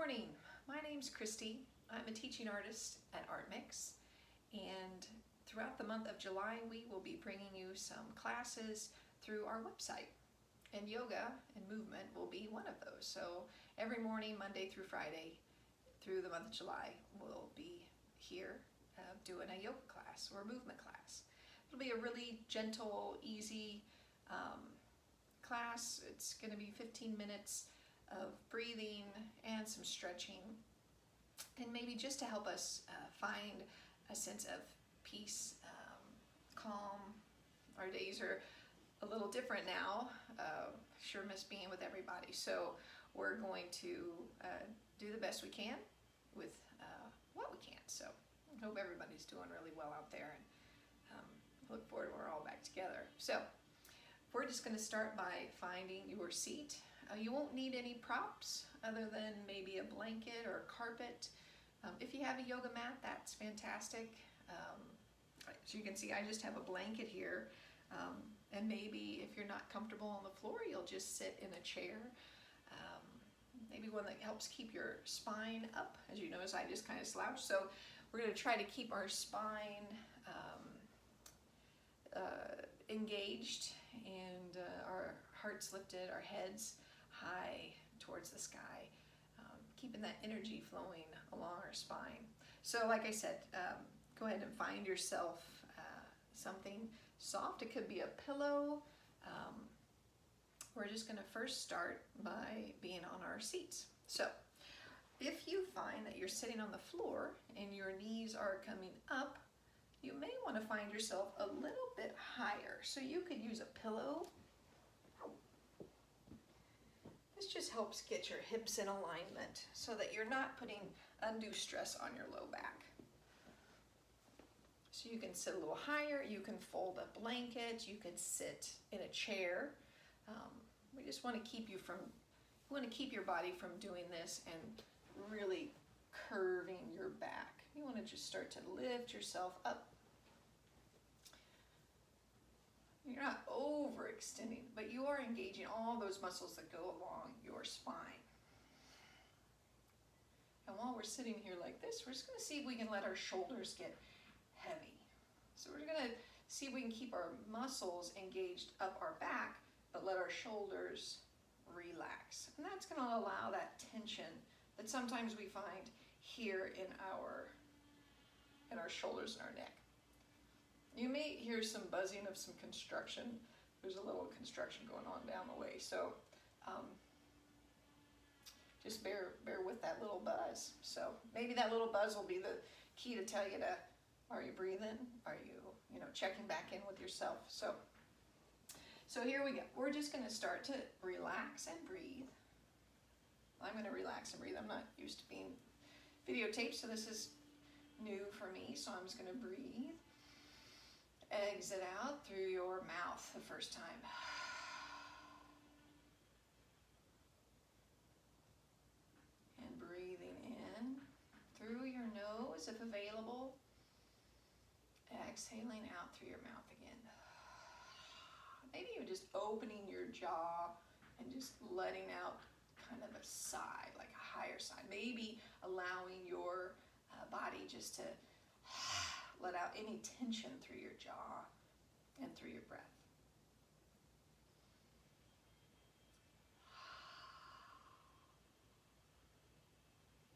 morning. My name's Christy. I'm a teaching artist at Art Mix, and throughout the month of July we will be bringing you some classes through our website, and yoga and movement will be one of those. So every morning, Monday through Friday through the month of July, we'll be here doing a yoga class or a movement class. It'll be a really gentle, easy class. It's going to be 15 minutes of breathing and some stretching, and maybe just to help us find a sense of peace, calm. Our days are a little different now. Sure miss being with everybody, so we're going to do the best we can with what we can. So I hope everybody's doing really well out there, and look forward when we're all back together. So we're just going to start by finding your seat. You won't need any props other than maybe a blanket or a carpet. If you have a yoga mat, that's fantastic. So you can see I just have a blanket here. And maybe if you're not comfortable on the floor, you'll just sit in a chair. Maybe one that helps keep your spine up. As you notice, I just kind of slouch. So we're going to try to keep our spine engaged and our hearts lifted, our heads high towards the sky, keeping that energy flowing along our spine. So like I said, go ahead and find yourself something soft. It could be a pillow. We're just going to first start by being on our seats. So if you find that you're sitting on the floor and your knees are coming up, you may want to find yourself a little bit higher. So you could use a pillow. This just helps get your hips in alignment so that you're not putting undue stress on your low back. So you can sit a little higher, you can fold a blanket, you can sit in a chair. We just want to keep your body from doing this and really curving your back. You want to just start to lift yourself up. You're not overextending, but you are engaging all those muscles that go along your spine. And while we're sitting here like this, we're just going to see if we can let our shoulders get heavy. So we're going to see if we can keep our muscles engaged up our back, but let our shoulders relax. And that's going to allow that tension that sometimes we find here in our shoulders and our neck. You may hear some buzzing of some construction. There's a little construction going on down the way, so just bear with that little buzz. So maybe that little buzz will be the key to tell you to, are you breathing? Are you checking back in with yourself? So here we go. We're just going to start to relax and breathe. I'm going to relax and breathe. I'm not used to being videotaped, so this is new for me. So I'm just going to breathe. Exit out through your mouth the first time. And breathing in through your nose if available. Exhaling out through your mouth again. Maybe even just opening your jaw and just letting out kind of a sigh, like a higher sigh. Maybe allowing your body just to let out any tension through your jaw and through your breath.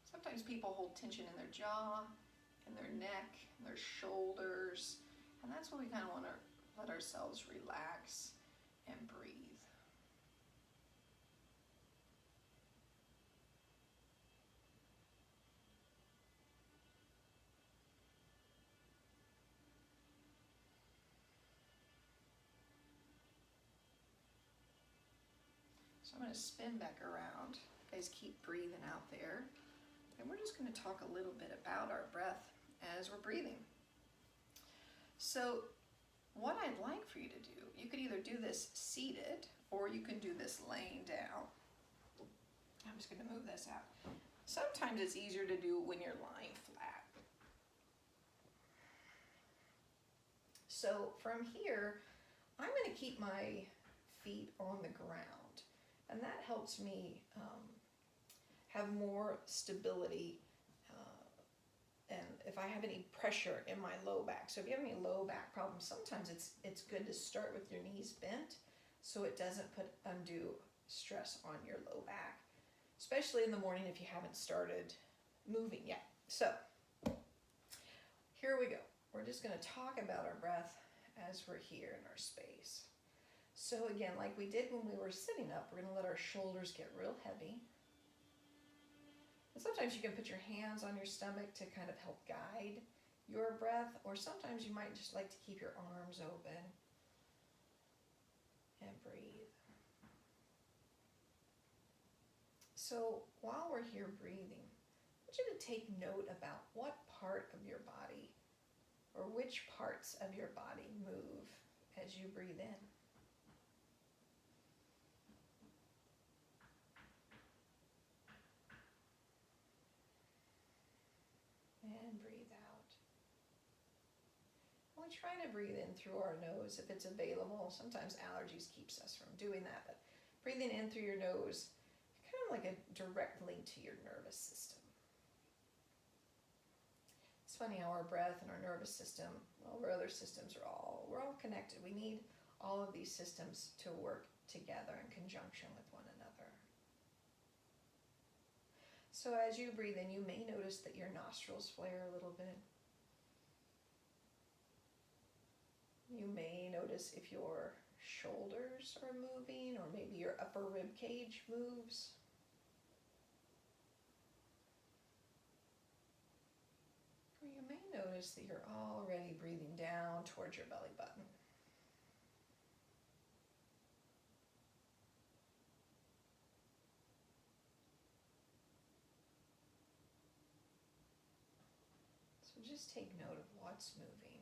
Sometimes people hold tension in their jaw, in their neck, in their shoulders, and that's what we kind of want to let ourselves relax and breathe. So I'm going to spin back around. You guys keep breathing out there. And we're just going to talk a little bit about our breath as we're breathing. So what I'd like for you to do, you could either do this seated or you can do this laying down. I'm just going to move this out. Sometimes it's easier to do when you're lying flat. So from here, I'm going to keep my feet on the ground. And that helps me have more stability, and if I have any pressure in my low back. So if you have any low back problems, sometimes it's good to start with your knees bent so it doesn't put undue stress on your low back, especially in the morning if you haven't started moving yet. So here we go. We're just going to talk about our breath as we're here in our space. So again, like we did when we were sitting up, we're going to let our shoulders get real heavy. And sometimes you can put your hands on your stomach to kind of help guide your breath, or sometimes you might just like to keep your arms open and breathe. So while we're here breathing, I want you to take note about what part of your body or which parts of your body move as you breathe in. And breathe out. We try to breathe in through our nose if it's available. Sometimes allergies keeps us from doing that, but breathing in through your nose, kind of like a direct link to your nervous system. It's funny how our breath and our nervous system, well, our other systems we're all connected. We need all of these systems to work together in conjunction with one another. So as you breathe in, you may notice that your nostrils flare a little bit. You may notice if your shoulders are moving, or maybe your upper rib cage moves. Or you may notice that you're already breathing down towards your belly button. So just take note of what's moving.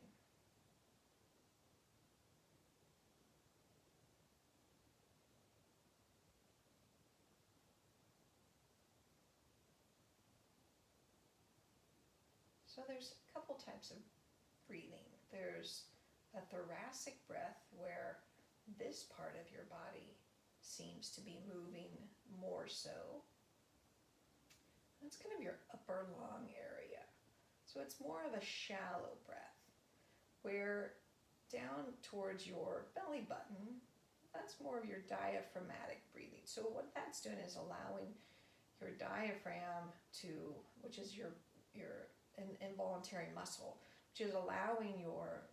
So there's a couple types of breathing. There's a thoracic breath where this part of your body seems to be moving more so. That's kind of your upper lung area. So it's more of a shallow breath where down towards your belly button, that's more of your diaphragmatic breathing. So what that's doing is allowing your diaphragm to, which is your an involuntary muscle, which is allowing your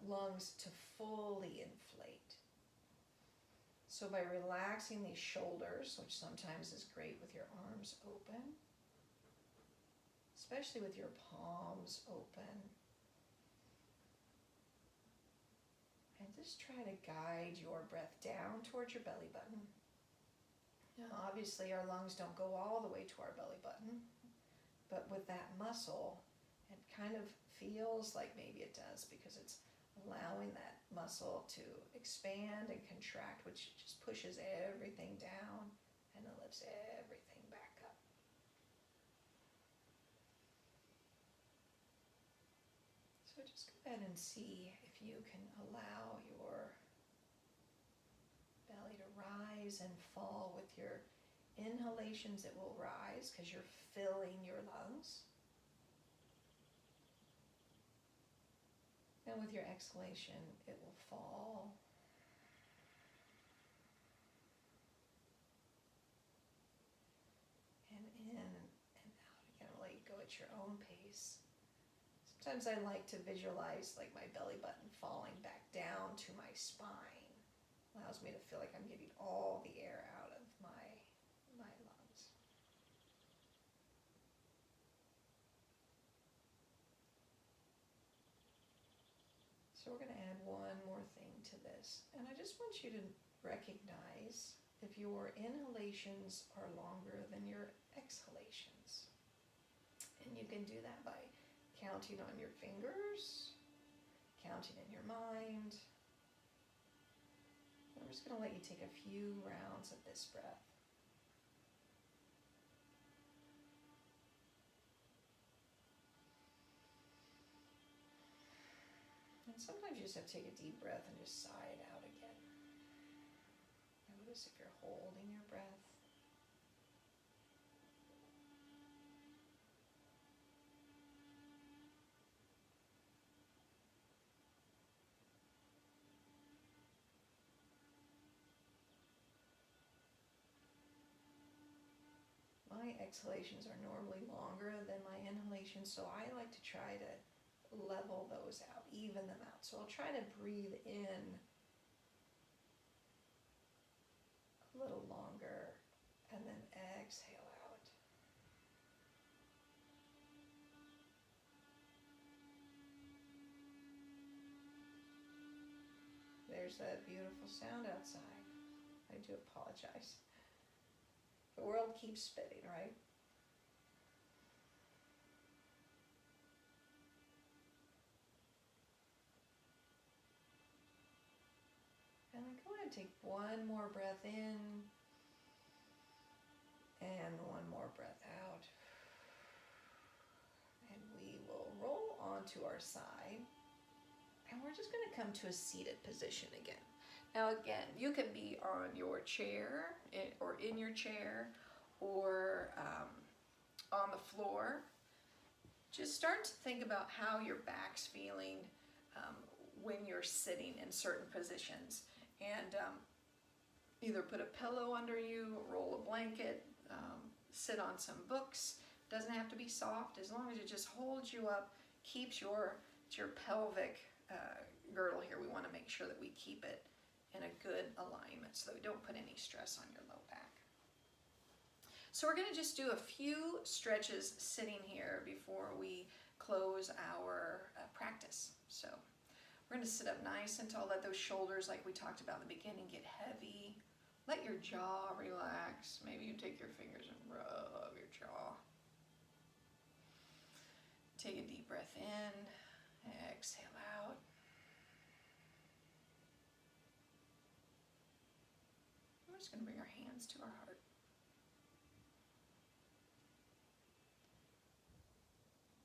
lungs to fully inflate. So by relaxing these shoulders, which sometimes is great with your arms open, especially with your palms open, and just try to guide your breath down towards your belly button. Now obviously our lungs don't go all the way to our belly button, but with that muscle, it kind of feels like maybe it does, because it's allowing that muscle to expand and contract, which just pushes everything down and it lifts everything back up. So just go ahead and see if you can allow your belly to rise and fall. With your inhalations, it will rise because you're filling your lungs. And with your exhalation, it will fall. And in and out. Again, let it go at your own pace. Sometimes I like to visualize like my belly button falling back down to my spine. Allows me to feel like I'm getting all the air out of my lungs. So we're going to add one more thing to this. And I just want you to recognize if your inhalations are longer than your exhalations. And you can do that by counting on your fingers, counting in your mind. I'm just going to let you take a few rounds of this breath. And sometimes you just have to take a deep breath and just sigh it out again. Notice if you're holding your breath. exhalations are normally longer than my inhalations, so I like to try to level those out, even them out. So I'll try to breathe in a little longer and then exhale out. There's that beautiful sound outside. I do apologize. The world keeps spinning, right? And then go ahead and take one more breath in and one more breath out. And we will roll onto our side. And we're just going to come to a seated position again. Now again, you can be on your chair or in your chair or on the floor. Just start to think about how your back's feeling when you're sitting in certain positions. And either put a pillow under you, roll a blanket, sit on some books. Doesn't have to be soft, as long as it just holds you up, keeps your pelvic girdle here. We want to make sure that we keep it in a good alignment so that we don't put any stress on your low back. So we're going to just do a few stretches sitting here before we close our practice. So we're going to sit up nice and tall. Let those shoulders, like we talked about in the beginning, get heavy. Let your jaw relax. Maybe you take your fingers and rub your jaw. Take a deep breath in. Exhale out. We're just going to bring our hands to our heart.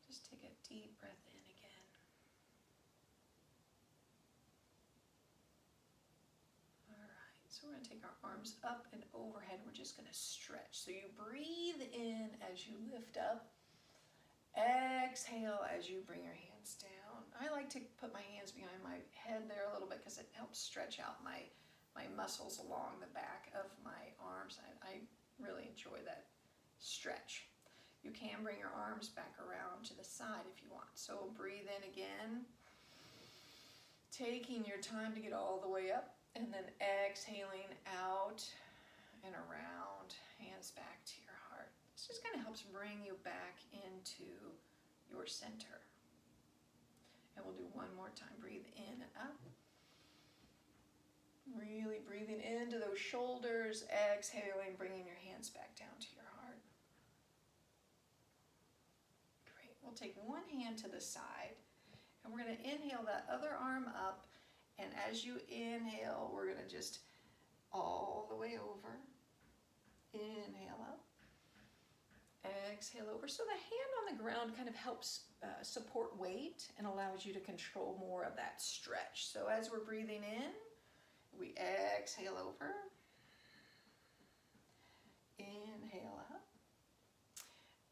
Just take a deep breath in again. All right, so we're going to take our arms up and overhead. We're just going to stretch. So you breathe in as you lift up. Exhale as you bring your hands down. I like to put my hands behind my head there a little bit because it helps stretch out my muscles along the back of my arms. I really enjoy that stretch. You can bring your arms back around to the side if you want. So breathe in again, taking your time to get all the way up, and then exhaling out and around, hands back to your heart. This just kind of helps bring you back into your center. And we'll do one more time. Breathe in and up. Really breathing into those shoulders, exhaling, bringing your hands back down to your heart. Great. We'll take one hand to the side, and we're going to inhale that other arm up, and as you inhale, we're going to just all the way over. Inhale up. Exhale over. So the hand on the ground kind of helps support weight and allows you to control more of that stretch. So as we're breathing in, we exhale over. Inhale up.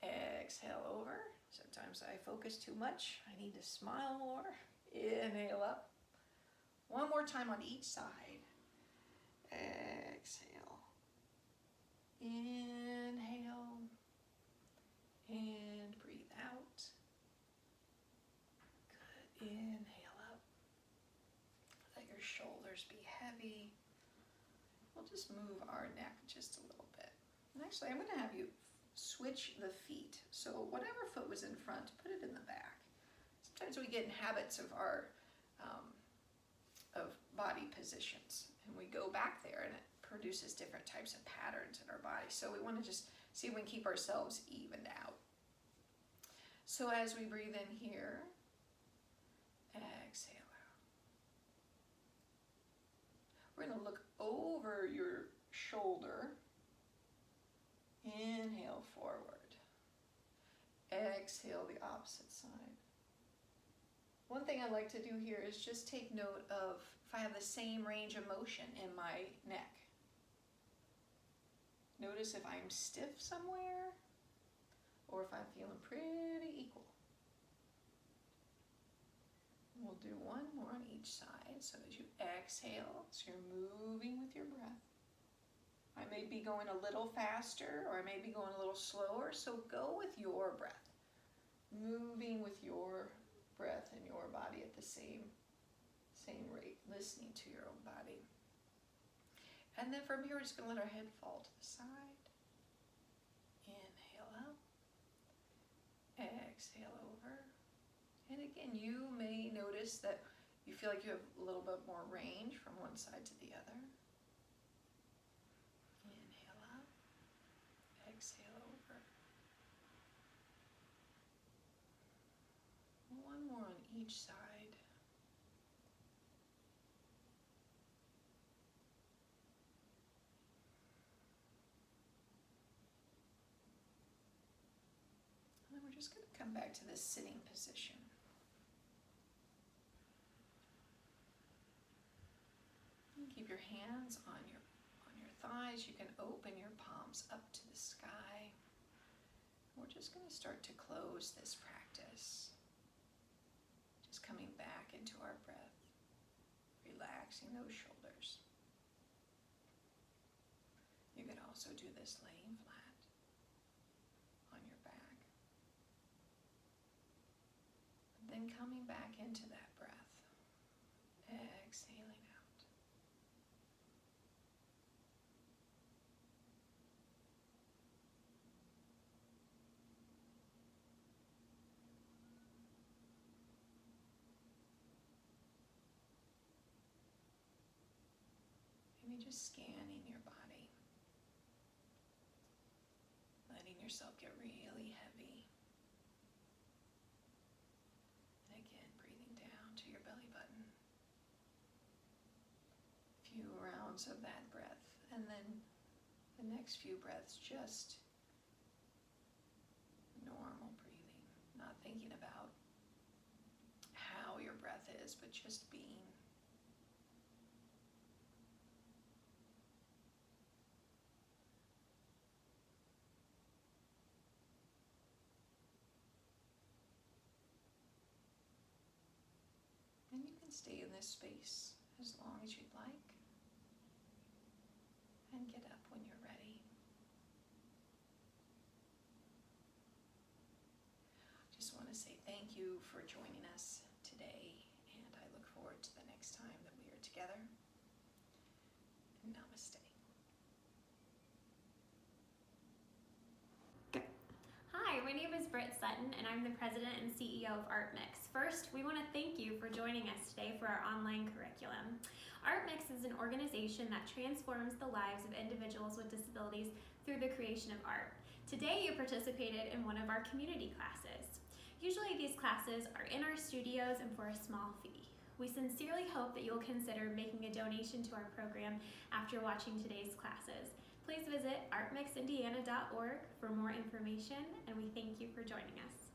Exhale over. Sometimes I focus too much. I need to smile more. Inhale up. One more time on each side. Exhale. Inhale. And breathe out. Good. Inhale up. Let your shoulders be heavy. We'll just move our neck just a little bit. And actually, I'm going to have you switch the feet. So whatever foot was in front, put it in the back. Sometimes we get in habits of our body positions, and we go back there, and it produces different types of patterns in our body. So we want to just see if we can keep ourselves evened out. So as we breathe in here, exhale out. We're going to look over your shoulder. Inhale forward. Exhale the opposite side. One thing I like to do here is just take note of if I have the same range of motion in my neck. Notice if I'm stiff somewhere or if I'm feeling pretty equal. We'll do one more on each side. So as you exhale, so you're moving with your breath. I I may be going a little faster or I may be going a little slower, so go with your breath. Moving with your breath and your body at the same rate, listening to your own body. And then from here, we're just going to let our head fall to the side. Inhale up. Exhale over. And again, you may notice that you feel like you have a little bit more range from one side to the other. Inhale up. Exhale over. One more on each side. And then we're just going to come back to this sitting position. And keep your hands on your thighs. You can open your palms up to the sky. We're just going to start to close this practice. Just coming back into our breath, relaxing those shoulders. You can also do this laying flat on your back. Then coming back into that breath, exhaling out. Maybe just scanning your body, letting yourself get really heavy. And again, breathing down to your belly button. A few rounds of that breath, and then the next few breaths just normal breathing, not thinking about how your breath is, but just being. And you can stay in this space as long as you'd like, and get up when you're ready. Just want to say thank you for joining us today, and I look forward to the next time that we are together. Namaste. Hi, my name is Britt Sutton, and I'm the president and CEO of ArtMix. First, we want to thank you for joining us today for our online curriculum. ArtMix is an organization that transforms the lives of individuals with disabilities through the creation of art. Today, you participated in one of our community classes. Usually, these classes are in our studios and for a small fee. We sincerely hope that you'll consider making a donation to our program after watching today's classes. Please visit artmixindiana.org for more information, and we thank you for joining us.